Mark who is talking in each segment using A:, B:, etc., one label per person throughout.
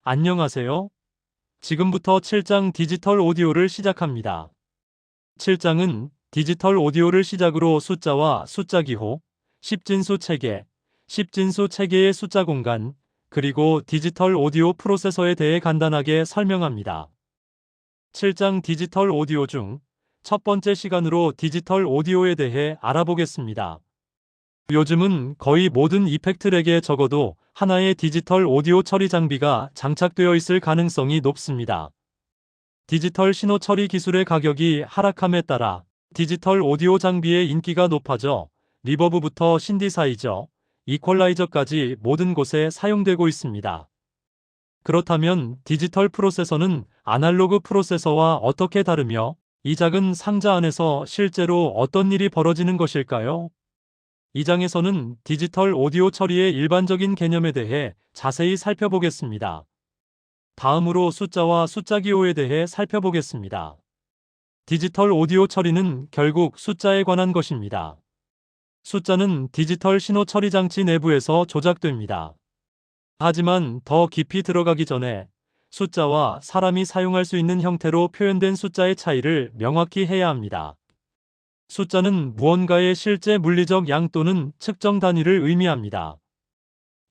A: 안녕하세요. 지금부터 7장 디지털 오디오를 시작합니다. 7장은 디지털 오디오를 시작으로 숫자와 숫자 기호, 10진수 체계, 10진수 체계의 숫자 공간, 그리고 디지털 오디오 프로세서에 대해 간단하게 설명합니다. 7장 디지털 오디오 중 첫 번째 시간으로 디지털 오디오에 대해 알아보겠습니다. 요즘은 거의 모든 이펙트렉에 적어도 하나의 디지털 오디오 처리 장비가 장착되어 있을 가능성이 높습니다. 디지털 신호 처리 기술의 가격이 하락함에 따라 디지털 오디오 장비의 인기가 높아져 리버브부터 신디사이저, 이퀄라이저까지 모든 곳에 사용되고 있습니다. 그렇다면 디지털 프로세서는 아날로그 프로세서와 어떻게 다르며 이 작은 상자 안에서 실제로 어떤 일이 벌어지는 것일까요? 이 장에서는 디지털 오디오 처리의 일반적인 개념에 대해 자세히 살펴보겠습니다. 다음으로 숫자와 숫자 기호에 대해 살펴보겠습니다. 디지털 오디오 처리는 결국 숫자에 관한 것입니다. 숫자는 디지털 신호 처리 장치 내부에서 조작됩니다. 하지만 더 깊이 들어가기 전에 숫자와 사람이 사용할 수 있는 형태로 표현된 숫자의 차이를 명확히 해야 합니다. 숫자는 무언가의 실제 물리적 양 또는 측정 단위를 의미합니다.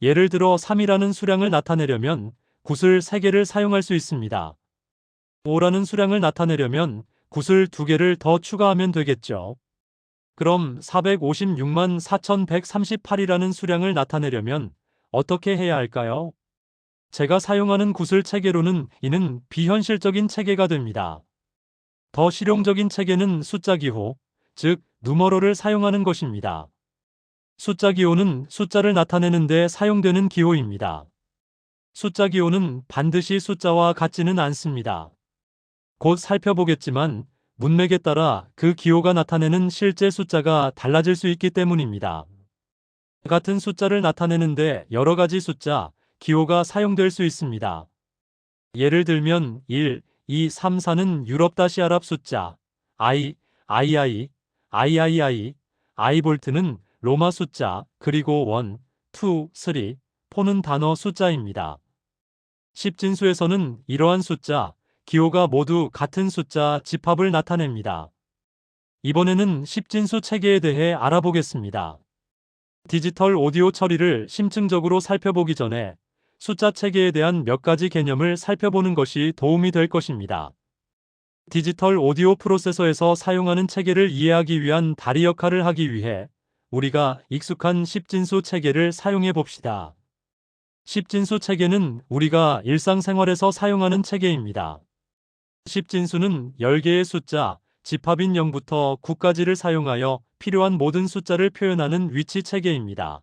A: 예를 들어 3이라는 수량을 나타내려면 굿을 3개를 사용할 수 있습니다. 5라는 수량을 나타내려면 굿을 2개를 더 추가하면 되겠죠. 그럼 456만 4138이라는 수량을 나타내려면 어떻게 해야 할까요? 제가 사용하는 굿을 체계로는 이는 비현실적인 체계가 됩니다. 더 실용적인 체계는 숫자 기호, 즉 누머러를 사용하는 것입니다. 숫자 기호는 숫자를 나타내는 데 사용되는 기호입니다. 숫자 기호는 반드시 숫자와 같지는 않습니다. 곧 살펴보겠지만 문맥에 따라 그 기호가 나타내는 실제 숫자가 달라질 수 있기 때문입니다. 같은 숫자를 나타내는데 여러 가지 숫자, 기호가 사용될 수 있습니다. 예를 들면 1, 2, 3, 4는 유럽-아랍 숫자, I, II, III, I볼트는 로마 숫자, 그리고 1, 2, 3, 4는 단어 숫자입니다. 10진수에서는 이러한 숫자, 기호가 모두 같은 숫자 집합을 나타냅니다. 이번에는 10진수 체계에 대해 알아보겠습니다. 디지털 오디오 처리를 심층적으로 살펴보기 전에 숫자 체계에 대한 몇 가지 개념을 살펴보는 것이 도움이 될 것입니다. 디지털 오디오 프로세서에서 사용하는 체계를 이해하기 위한 다리 역할을 하기 위해 우리가 익숙한 10진수 체계를 사용해 봅시다. 10진수 체계는 우리가 일상생활에서 사용하는 체계입니다. 10진수는 10개의 숫자, 집합인 0부터 9까지를 사용하여 필요한 모든 숫자를 표현하는 위치 체계입니다.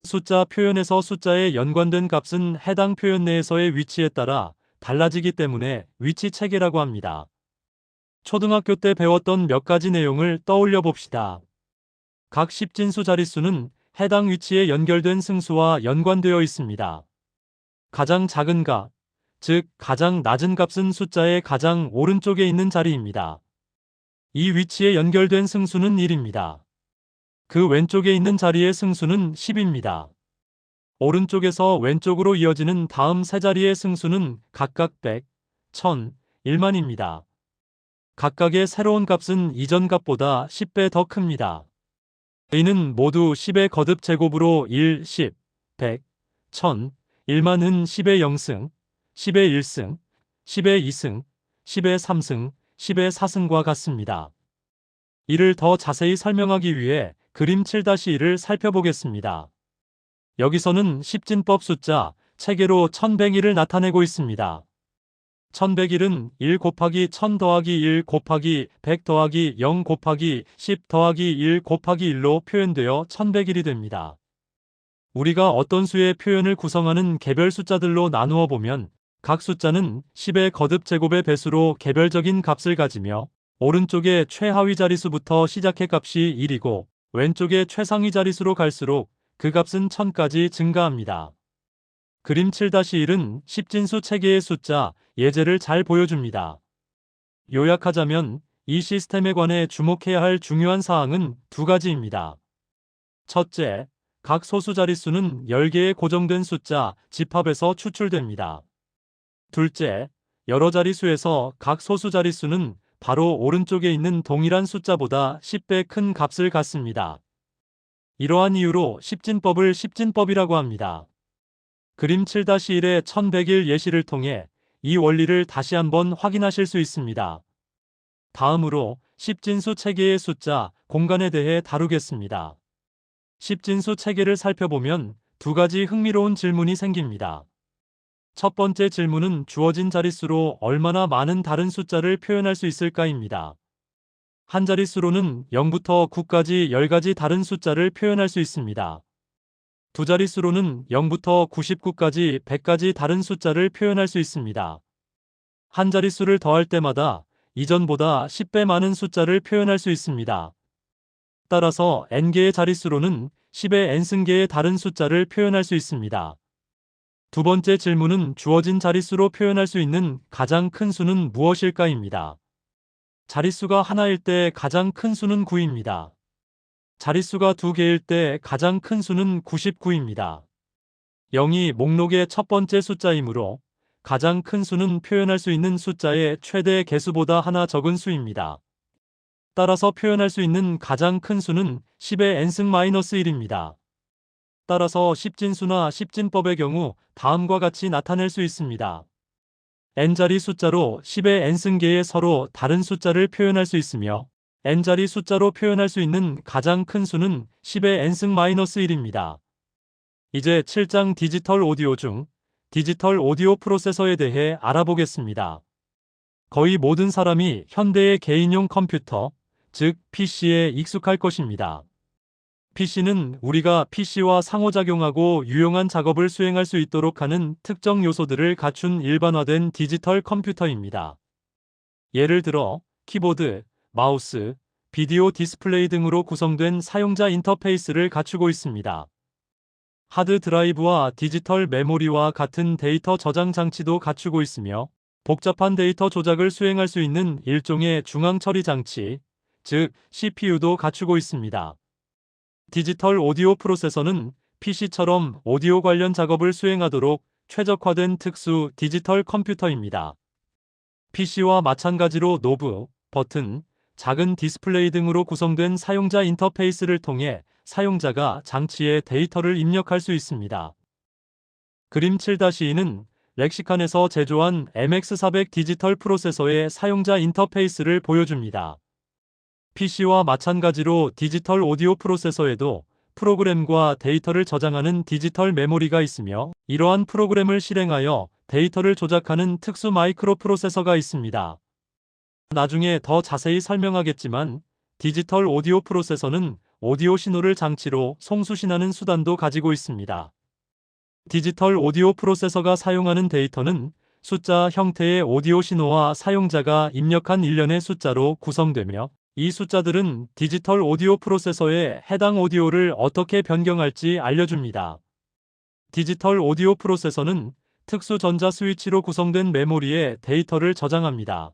A: 숫자 표현에서 숫자에 연관된 값은 해당 표현 내에서의 위치에 따라 달라지기 때문에 위치 체계라고 합니다. 초등학교 때 배웠던 몇 가지 내용을 떠올려 봅시다. 각 10진수 자릿수는 해당 위치에 연결된 승수와 연관되어 있습니다. 가장 작은 값, 즉 가장 낮은 값은 숫자의 가장 오른쪽에 있는 자리입니다. 이 위치에 연결된 승수는 1입니다. 그 왼쪽에 있는 자리의 승수는 10입니다. 오른쪽에서 왼쪽으로 이어지는 다음 세 자리의 승수는 각각 100, 1000, 1만입니다. 각각의 새로운 값은 이전 값보다 10배 더 큽니다. 이는 모두 10의 거듭 제곱으로 1, 10, 100, 1000, 1만은 10의 0승, 10의 1승, 10의 2승, 10의 3승, 10의 4승과 같습니다. 이를 더 자세히 설명하기 위해 그림 7-1을 살펴보겠습니다. 여기서는 10진법 숫자, 체계로 1101을 나타내고 있습니다. 1101은 1 곱하기 1000 더하기 1 곱하기 100 더하기 0 곱하기 10 더하기 1 곱하기 1로 표현되어 1101이 됩니다. 우리가 어떤 수의 표현을 구성하는 개별 숫자들로 나누어 보면 각 숫자는 10의 거듭 제곱의 배수로 개별적인 값을 가지며 오른쪽의 최하위 자릿수부터 시작해 값이 1이고 왼쪽의 최상위 자릿수로 갈수록 그 값은 1000까지 증가합니다. 그림 7-1은 10진수 체계의 숫자, 예제를 잘 보여줍니다. 요약하자면 이 시스템에 관해 주목해야 할 중요한 사항은 두 가지입니다. 첫째, 각 소수 자릿수는 10개의 고정된 숫자, 집합에서 추출됩니다. 둘째, 여러 자릿수에서 각 소수 자릿수는 바로 오른쪽에 있는 동일한 숫자보다 10배 큰 값을 갖습니다. 이러한 이유로 십진법을 십진법이라고 합니다. 그림 7-1의 1100일 예시를 통해 이 원리를 다시 한번 확인하실 수 있습니다. 다음으로 십진수 체계의 숫자, 공간에 대해 다루겠습니다. 십진수 체계를 살펴보면 두 가지 흥미로운 질문이 생깁니다. 첫 번째 질문은 주어진 자릿수로 얼마나 많은 다른 숫자를 표현할 수 있을까입니다. 한 자릿수로는 0부터 9까지 10가지 다른 숫자를 표현할 수 있습니다. 두 자릿수로는 0부터 99까지 100가지 다른 숫자를 표현할 수 있습니다. 한 자릿수를 더할 때마다 이전보다 10배 많은 숫자를 표현할 수 있습니다. 따라서 n개의 자릿수로는 10의 n승계의 다른 숫자를 표현할 수 있습니다. 두 번째 질문은 주어진 자릿수로 표현할 수 있는 가장 큰 수는 무엇일까입니다. 자릿수가 하나일 때 가장 큰 수는 9입니다. 자릿수가 2개일 때 가장 큰 수는 99입니다. 0이 목록의 첫 번째 숫자이므로 가장 큰 수는 표현할 수 있는 숫자의 최대 개수보다 하나 적은 수입니다. 따라서 표현할 수 있는 가장 큰 수는 10의 n승-1입니다. 따라서 십진수나 십진법의 경우 다음과 같이 나타낼 수 있습니다. n자리 숫자로 10의 n승계의 서로 다른 숫자를 표현할 수 있으며 n자리 숫자로 표현할 수 있는 가장 큰 수는 10의 n승-1입니다. 이제 7장 디지털 오디오 중 디지털 오디오 프로세서에 대해 알아보겠습니다. 거의 모든 사람이 현대의 개인용 컴퓨터, 즉 PC에 익숙할 것입니다. PC는 우리가 PC와 상호작용하고 유용한 작업을 수행할 수 있도록 하는 특정 요소들을 갖춘 일반화된 디지털 컴퓨터입니다. 예를 들어 키보드, 마우스, 비디오 디스플레이 등으로 구성된 사용자 인터페이스를 갖추고 있습니다. 하드 드라이브와 디지털 메모리와 같은 데이터 저장 장치도 갖추고 있으며 복잡한 데이터 조작을 수행할 수 있는 일종의 중앙 처리 장치, 즉 CPU도 갖추고 있습니다. 디지털 오디오 프로세서는 PC처럼 오디오 관련 작업을 수행하도록 최적화된 특수 디지털 컴퓨터입니다. PC와 마찬가지로 노브, 버튼, 작은 디스플레이 등으로 구성된 사용자 인터페이스를 통해 사용자가 장치에 데이터를 입력할 수 있습니다. 그림 7-2는 렉시칸에서 제조한 MX400 디지털 프로세서의 사용자 인터페이스를 보여줍니다. PC와 마찬가지로 디지털 오디오 프로세서에도 프로그램과 데이터를 저장하는 디지털 메모리가 있으며 이러한 프로그램을 실행하여 데이터를 조작하는 특수 마이크로 프로세서가 있습니다. 나중에 더 자세히 설명하겠지만 디지털 오디오 프로세서는 오디오 신호를 장치로 송수신하는 수단도 가지고 있습니다. 디지털 오디오 프로세서가 사용하는 데이터는 숫자 형태의 오디오 신호와 사용자가 입력한 일련의 숫자로 구성되며 이 숫자들은 디지털 오디오 프로세서에 해당 오디오를 어떻게 변경할지 알려줍니다. 디지털 오디오 프로세서는 특수 전자 스위치로 구성된 메모리에 데이터를 저장합니다.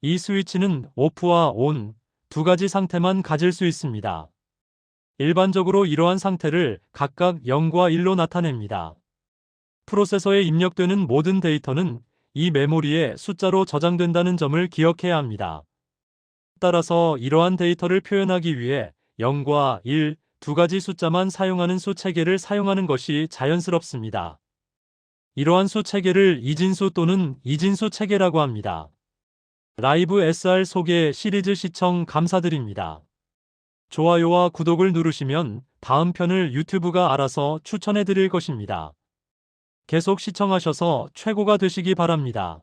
A: 이 스위치는 오프와 온 두 가지 상태만 가질 수 있습니다. 일반적으로 이러한 상태를 각각 0과 1로 나타냅니다. 프로세서에 입력되는 모든 데이터는 이 메모리에 숫자로 저장된다는 점을 기억해야 합니다. 따라서 이러한 데이터를 표현하기 위해 0과 1, 두 가지 숫자만 사용하는 수 체계를 사용하는 것이 자연스럽습니다. 이러한 수 체계를 이진수 또는 이진수 체계라고 합니다. 라이브 SR 소개 시리즈 시청 감사드립니다. 좋아요와 구독을 누르시면 다음 편을 유튜브가 알아서 추천해 드릴 것입니다. 계속 시청하셔서 최고가 되시기 바랍니다.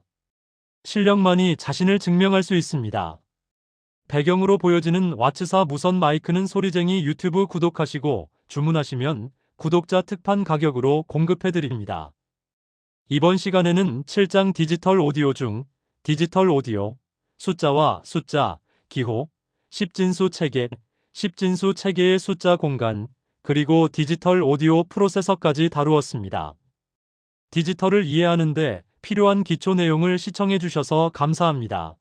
A: 실력만이 자신을 증명할 수 있습니다. 배경으로 보여지는 왓츠사 무선 마이크는 소리쟁이 유튜브 구독하시고 주문하시면 구독자 특판 가격으로 공급해 드립니다. 이번 시간에는 7장 디지털 오디오 중 디지털 오디오, 숫자와 숫자, 기호, 십진수 체계, 십진수 체계의 숫자 공간, 그리고 디지털 오디오 프로세서까지 다루었습니다. 디지털을 이해하는 데 필요한 기초 내용을 시청해 주셔서 감사합니다.